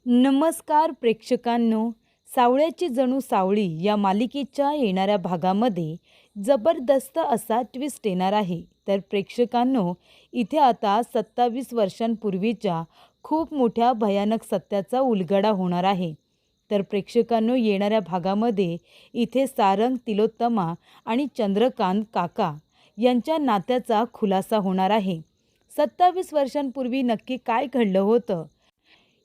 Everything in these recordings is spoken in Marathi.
नमस्कार प्रेक्षकांनो, सावळ्याची जणू सावळी या मालिकेच्या येणाऱ्या भागामध्ये जबरदस्त असा ट्विस्ट येणार आहे. तर प्रेक्षकांनो, इथे आता 27 वर्षांपूर्वीच्या खूप मोठ्या भयानक सत्याचा उलगडा होणार आहे. तर प्रेक्षकांनो, येणाऱ्या भागामध्ये इथे सारंग, तिलोत्तमा आणि चंद्रकांत काका यांच्या नात्याचा खुलासा होणार आहे. 27 वर्षांपूर्वी नक्की काय घडलं होतं,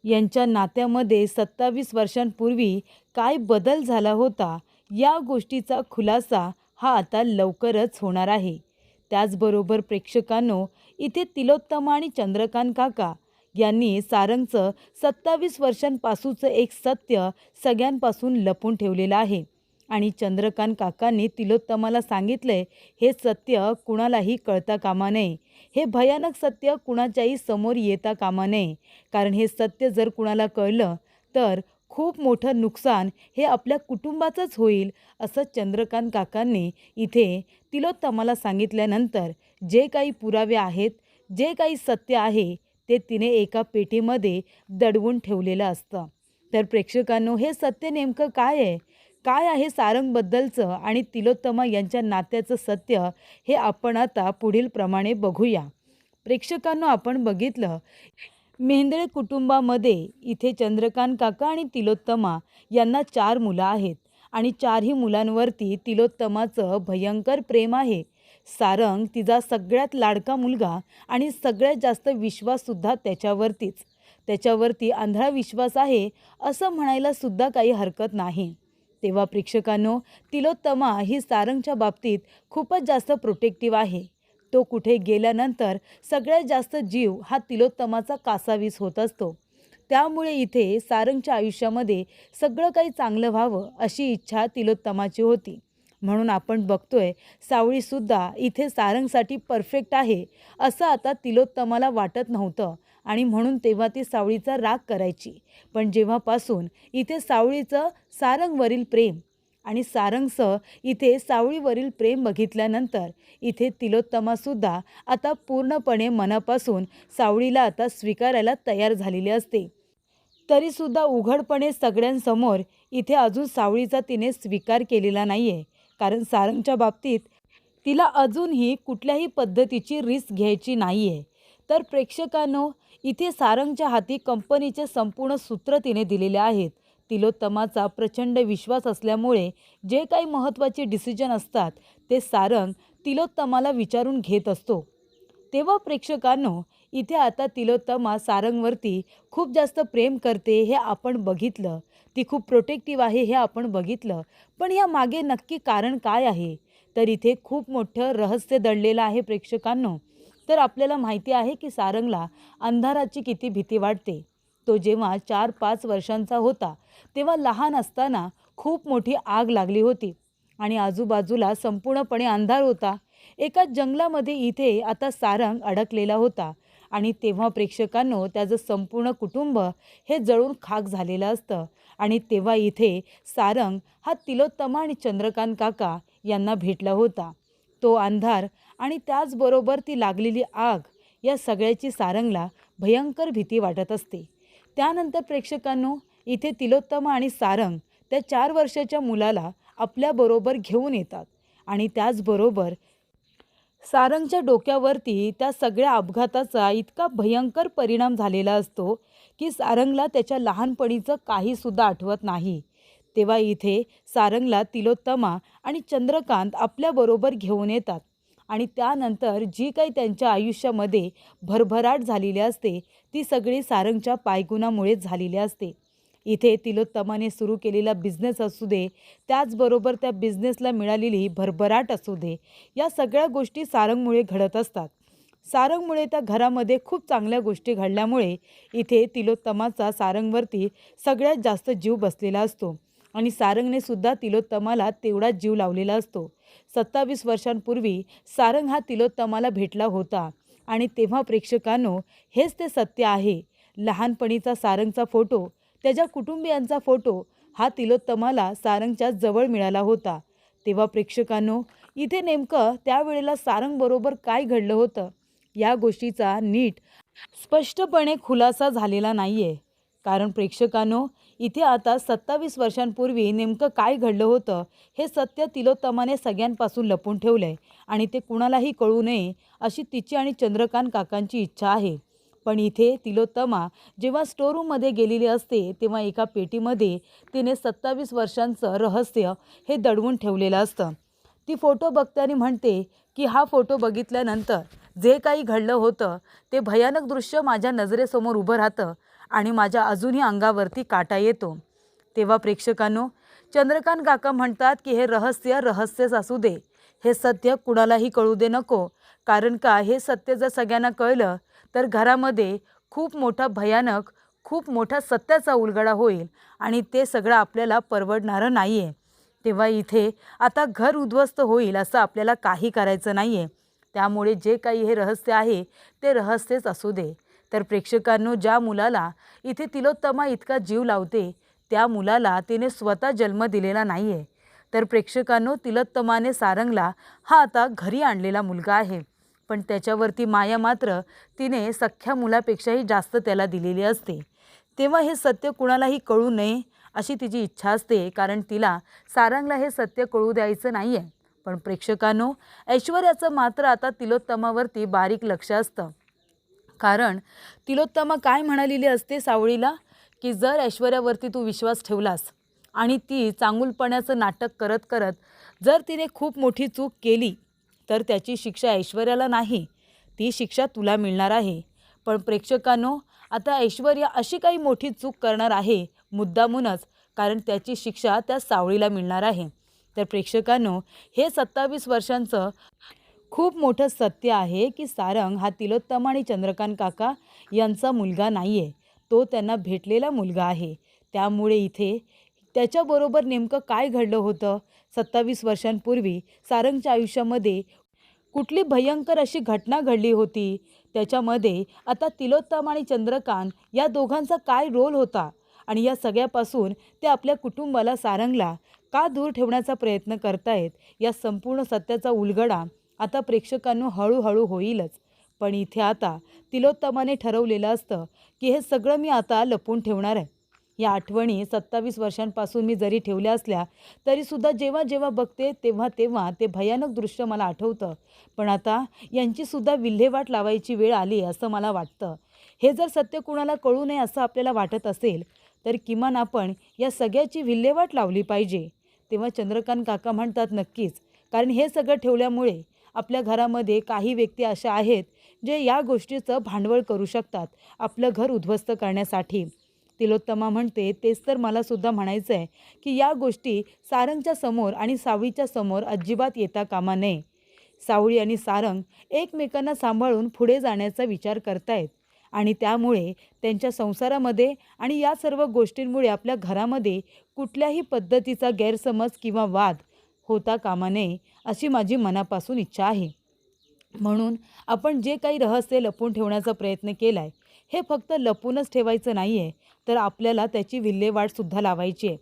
यांच्या नात्यामध्ये 27 वर्षांपूर्वी काय बदल झाला होता, या गोष्टीचा खुलासा हा आता लवकरच होणार आहे. त्याचबरोबर प्रेक्षकांनो, इथे तिलोत्तमा आणि चंद्रकांत काका यांनी सारंगचं 27 वर्षांपासूनचं एक सत्य सगळ्यांपासून लपून ठेवलेलं आहे. आणि चंद्रकांत काकांनी तिलोत्तमाला सांगितलंय, हे सत्य कुणालाही कळता कामा नये. हे भयानक सत्य कुणाच्याही समोर येता कामा नये. कारण हे सत्य जर कुणाला कळलं तर खूप मोठं नुकसान हे आपल्या कुटुंबाचंच होईल, असं चंद्रकांत काकांनी इथे तिलोत्तमाला सांगितल्यानंतर जे काही पुरावे आहेत, जे काही सत्य आहे, ते तिने एका पेटीमध्ये दडवून ठेवलेलं असतं. तर प्रेक्षकांनो, हे सत्य नेमकं काय आहे? काय आहे सारंगबद्दलचं आणि तिलोत्तमा यांच्या नात्याचं सत्य, हे आपण आता पुढील प्रमाणे बघूया. प्रेक्षकांनो, आपण बघितलं, मेहेंदळे कुटुंबामध्ये इथे चंद्रकांत काका आणि तिलोत्तमा यांना 4 मुलं आहेत आणि 4ही मुलांवरती तिलोत्तमाचं भयंकर प्रेम आहे. सारंग तिचा सगळ्यात लाडका मुलगा आणि सगळ्यात जास्त विश्वाससुद्धा त्याच्यावरती आंधळा विश्वास आहे, असं म्हणायला सुद्धा काही हरकत नाही. तेव्हा प्रेक्षकांनो, तिलोत्तमा ही सारंगच्या बाबतीत खूपच जास्त प्रोटेक्टिव्ह आहे. तो कुठे गेल्यानंतर सगळ्यात जास्त जीव हा तिलोत्तमाचा कासावीस होत असतो. त्यामुळे इथे सारंगच्या आयुष्यामध्ये सगळं काही चांगलं व्हावं अशी इच्छा तिलोत्तमाची होती. म्हणून आपण बघतोय, सावळीसुद्धा इथे सारंगसाठी परफेक्ट आहे असं आता तिलोत्तमाला वाटत नव्हतं आणि म्हणून तेव्हा ती सावळीचा राग करायची. पण जेव्हापासून इथे सावळीचं सारंगवरील प्रेम आणि सारंगचं इथे सावळीवरील प्रेम बघितल्यानंतर इथे तिलोत्तमासुद्धा आता पूर्णपणे मनापासून सावळीला आता स्वीकारायला तयार झालेली असते. तरीसुद्धा उघडपणे सगळ्यांसमोर इथे अजून सावळीचा तिने स्वीकार केलेला नाही आहे. कारण सारंगच्या बाबतीत तिला अजूनही कुठल्याही पद्धतीची रिस्क घ्यायची नाही आहे. तर प्रेक्षकांनो, इथे सारंगच्या हाती कंपनीचे संपूर्ण सूत्र तिने दिलेले आहेत. तिलोत्तमाचा प्रचंड विश्वास असल्यामुळे जे काही महत्त्वाचे डिसिजन असतात ते सारंग तिलोत्तमाला विचारून घेत असतो. तेव्हा प्रेक्षकांनो, इथे आता तिलोत्तमा सारंगवरती खूप जास्त प्रेम करते हे आपण बघितलं. ती खूप प्रोटेक्टिव्ह आहे हे आपण बघितलं. पण या मागे नक्की कारण काय आहे? तर इथे खूप मोठं रहस्य दडलेलं आहे प्रेक्षकांनो. तर आपल्याला माहिती आहे की सारंगला अंधाराची किती भीती वाटते. तो जेव्हा 4-5 वर्षांचा होता तेव्हा लहान असताना खूप मोठी आग लागली होती आणि आजूबाजूला संपूर्णपणे अंधार होता. एका जंगलामध्ये इथे आता सारंग अडकलेला होता आणि तेव्हा प्रेक्षकांनो, त्याचं संपूर्ण कुटुंब हे जळून खाक झालेलं असतं. आणि तेव्हा इथे सारंग हा तिलोत्तमा आणि चंद्रकांत काका यांना भेटला होता. तो अंधार आणि त्याचबरोबर ती लागलेली आग, या सगळ्याची सारंगला भयंकर भीती वाटत असते. त्यानंतर प्रेक्षकांनो, इथे तिलोत्तमा आणि सारंग त्या 4 वर्षाच्या मुलाला आपल्याबरोबर घेऊन येतात आणि त्याचबरोबर सारंगच्या डोक्यावरती त्या सगळ्या अपघाताचा इतका भयंकर परिणाम झालेला असतो की सारंगला त्याच्या लहानपणीचं काहीसुद्धा आठवत नाही. तेव्हा इथे सारंगला तिलोत्तमा आणि चंद्रकांत आपल्याबरोबर घेऊन येतात आणि त्यानंतर जी काही त्यांच्या आयुष्यामध्ये भरभराट झालेली असते ती सगळी सारंगच्या पायगुणामुळेच झालेली असते. इथे तिलोत्तमाने सुरू केलेला बिझनेस असू दे, त्याचबरोबर त्या बिझनेसला मिळालेली भरभराट असू दे, या सगळ्या गोष्टी सारंगमुळे घडत असतात. सारंगमुळे त्या घरामध्ये खूप चांगल्या गोष्टी घडल्यामुळे इथे तिलोत्तमाचा सारंगवरती सगळ्यात जास्त जीव बसलेला असतो आणि सारंगने सुद्धा तिलोत्तमाला तेवढाच जीव लावलेला असतो. 27 वर्षांपूर्वी सारंग हा तिलोत्तमाला भेटला होता आणि तेव्हा प्रेक्षकांनो, हेच ते सत्य आहे. लहानपणीचा सारंगचा फोटो, त्याच्या कुटुंबियांचा फोटो हा तिलोत्तमाला सारंगच्या जवळ मिळाला होता. तेव्हा प्रेक्षकांनो, इथे नेमकं त्यावेळेला सारंगबरोबर काय घडलं होतं, या गोष्टीचा नीट स्पष्टपणे खुलासा झालेला नाही आहे. कारण प्रेक्षकांनो, इथे आता 27 वर्षांपूर्वी नेमकं काय घडलं होतं हे सत्य तिलोत्तमाने सगळ्यांपासून लपून ठेवलंय आणि ते कुणालाही कळू नये अशी तिची आणि चंद्रकांत काकांची इच्छा आहे. पण इथे तिलोत्तमा जेव्हा स्टोरूममध्ये गेलेली असते तेव्हा एका पेटीमध्ये तिने 27 वर्षांचं रहस्य हे दडवून ठेवलेलं असतं. ती फोटो बघते आणि म्हणते की हा फोटो बघितल्यानंतर जे काही घडलं होतं ते भयानक दृश्य माझ्या नजरेसमोर उभं राहतं आणि माझ्या अजूनही अंगावरती काटा येतो. तेव्हा प्रेक्षकांनो, चंद्रकांत काका म्हणतात की हे रहस्य रहस्यच असू दे, हे सत्य कुणालाही कळू दे नको. कारण का, हे सत्य जर सगळ्यांना कळलं तर घरामध्ये खूप मोठा भयानक, खूप मोठा सत्याचा उलगडा होईल आणि ते सगळं आपल्याला परवडणारं नाही आहे. तेव्हा इथे आता घर उद्ध्वस्त होईल असं आपल्याला काही करायचं नाही आहे. त्यामुळे जे काही हे रहस्य आहे ते रहस्यच असू दे. तर प्रेक्षकांनो, ज्या मुलाला इथे तिलोत्तमा इतका जीव लावते त्या मुलाला तिने स्वतः जन्म दिलेला नाही आहे. तर प्रेक्षकांनो, तिलोत्तमाने सारंगला हा आता घरी आणलेला मुलगा आहे, पण त्याच्यावरती माया मात्र तिने सख्ख्या मुलापेक्षाही जास्त त्याला दिलेली असते. तेव्हा हे सत्य कुणालाही कळू नये अशी तिची इच्छा असते, कारण तिला सारंगला हे सत्य कळू द्यायचं नाही आहे. पण प्रेक्षकांनो, ऐश्वर्याचं मात्र आता तिलोत्तमावरती बारीक लक्ष असतं. कारण तिलोत्तमा काय म्हणालेली असते सावळीला, की जर ऐश्वर्यावरती तू विश्वास ठेवलास आणि ती चांगुलपणाचं नाटक करत करत जर तिने खूप मोठी चूक केली तर त्याची शिक्षा ऐश्वर्याला नाही, ती शिक्षा तुला मिळणार आहे. पण प्रेक्षकांनो, आता ऐश्वर्या अशी काही मोठी चूक करणार आहे मुद्दामूनच, कारण त्याची शिक्षा त्या सावळीला मिळणार आहे. तर प्रेक्षकांनो, हे 27 वर्षांचं खूप मोठं सत्य आहे की सारंग हा तिलोत्तमा आणि चंद्रकांत काका यांचा मुलगा नाही आहे, तो त्यांना भेटलेला मुलगा आहे. त्यामुळे इथे त्याच्याबरोबर नेमकं काय घडलं होतं 27 वर्षांपूर्वी, सारंगच्या आयुष्यामध्ये कुठली भयंकर अशी घटना घडली होती, त्याच्यामध्ये आता तिलोत्तमा आणि चंद्रकांत या दोघांचा काय रोल होता आणि या सगळ्यापासून ते आपल्या कुटुंबाला, सारंगला का दूर ठेवण्याचा प्रयत्न करतायत, या संपूर्ण सत्याचा उलगडा आता प्रेक्षकांनो हळूहळू होईलच. पण इथे आता तिलोत्तमाने ठरवलेलं असतं की हे सगळं मी आता लपवून ठेवणार आहे. या आठवणी 27 वर्षांपासून मी जरी ठेवल्या असल्या तरीसुद्धा जेव्हा जेव्हा बघते तेव्हा तेव्हा ते भयानक दृश्य मला आठवतं. पण आता यांचीसुद्धा विल्हेवाट लावायची वेळ आली असं मला वाटतं. हे जर सत्य कुणाला कळू नये असं आपल्याला वाटत असेल तर किमान आपण या सगळ्याची विल्हेवाट लावली पाहिजे. तेव्हा चंद्रकांत काका म्हणतात नक्कीच, कारण हे सगळं ठेवल्यामुळे आपल्या घरामध्ये काही व्यक्ती अशा आहेत जे या गोष्टीचं भांडवल करू शकतात आपलं घर उद्ध्वस्त करण्यासाठी. तिलोत्तमा म्हणते तेच तर मला सुद्धा म्हणायचं आहे की या गोष्टी सारंगच्या समोर आणि सावळीच्या समोर अजिबात येता कामा नये. सावळी आणि सारंग एकमेकांना सांभाळून पुढे जाण्याचा विचार करतायत आणि त्यामुळे त्यांच्या संसारामध्ये आणि या सर्व गोष्टींमुळे आपल्या घरामध्ये कुठल्याही पद्धतीचा गैरसमज किंवा वाद होता कामा नये अशी माझी मनापासून इच्छा आहे. म्हणून आपण जे काही रहस्य लपवून ठेवण्याचा प्रयत्न केला आहे हे फक्त लपूनच ठेवायचं नाही आहे, तर आपल्याला त्याची विल्हेवाटसुद्धा लावायची आहे.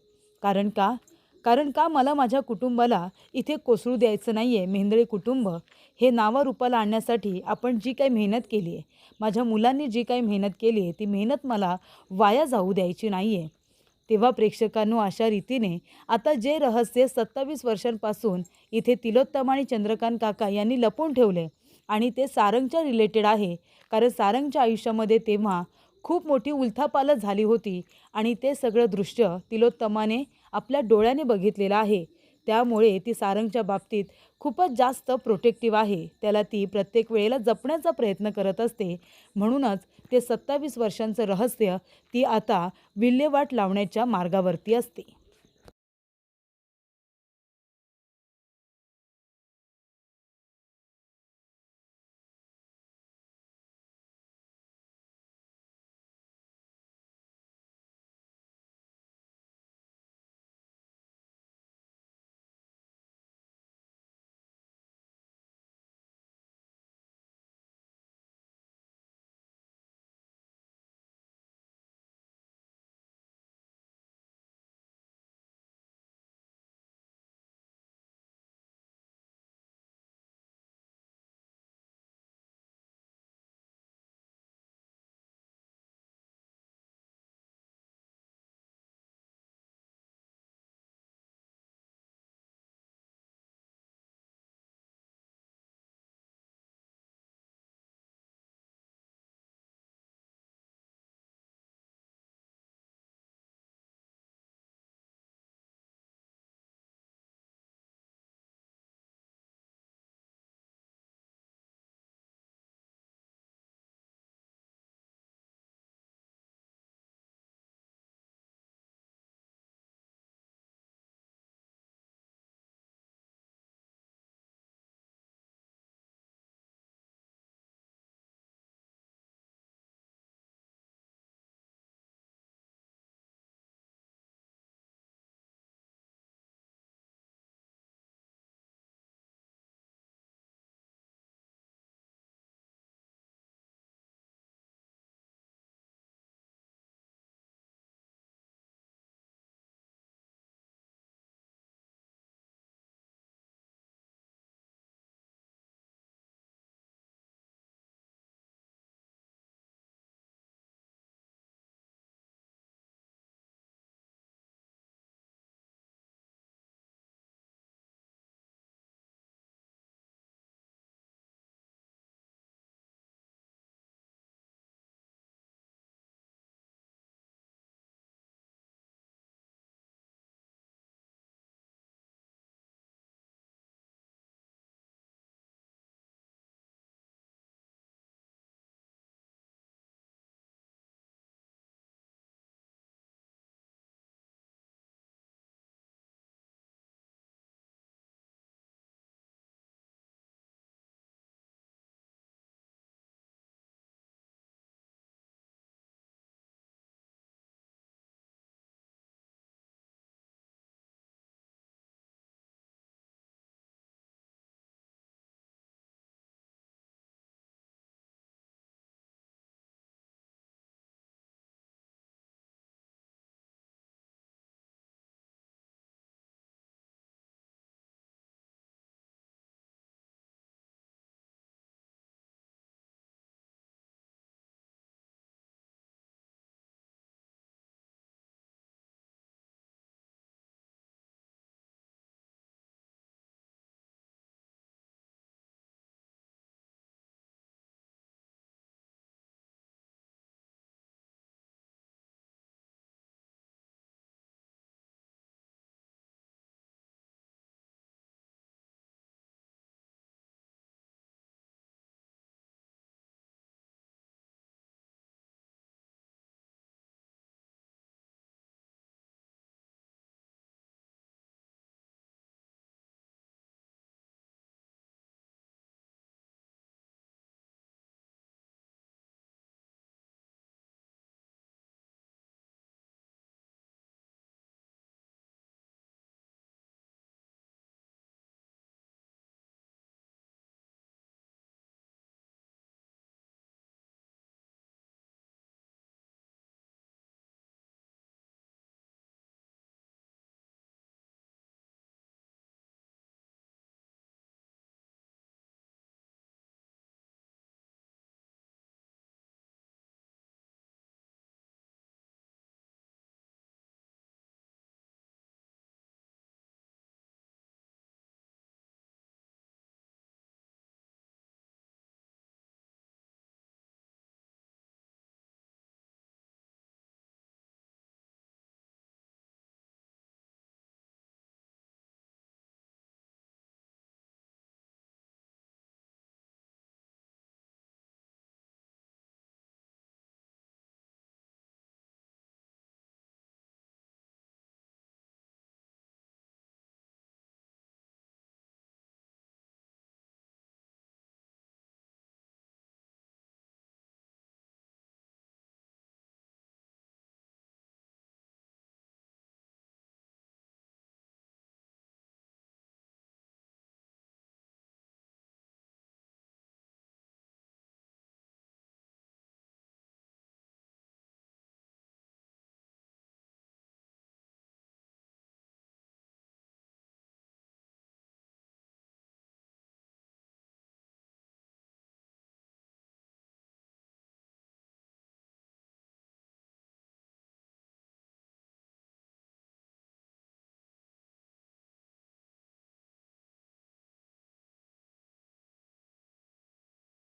कारण का मला माझ्या कुटुंबाला इथे कोसळू द्यायचं नाही आहे. मेहेंदळे कुटुंब हे नावारूपाला आणण्यासाठी आपण जी काही मेहनत केली आहे, माझ्या मुलांनी जी काही मेहनत केली आहे, ती मेहनत मला वाया जाऊ द्यायची नाही आहे. तेव्हा प्रेक्षकांनो, अशा रीतीने आता जे रहस्य 27 वर्षांपासून इथे तिलोत्तमा आणि चंद्रकांत काका यांनी लपवून ठेवले आणि ते सारंगच्या रिलेटेड आहे, कारण सारंगच्या आयुष्यामध्ये तेव्हा खूप मोठी उलथापालथ झाली होती आणि ते सगळं दृश्य तिलोत्तमाने आपल्या डोळ्याने बघितलेलं आहे. त्यामुळे ती सारंगच्या बाबतीत खूपच जास्त प्रोटेक्टिव्ह आहे, त्याला ती प्रत्येक वेळेला जपण्याचा प्रयत्न करत असते. म्हणूनच ते 27 वर्षांचं रहस्य ती आता विल्हेवाट लावण्याच्या मार्गावरती असते.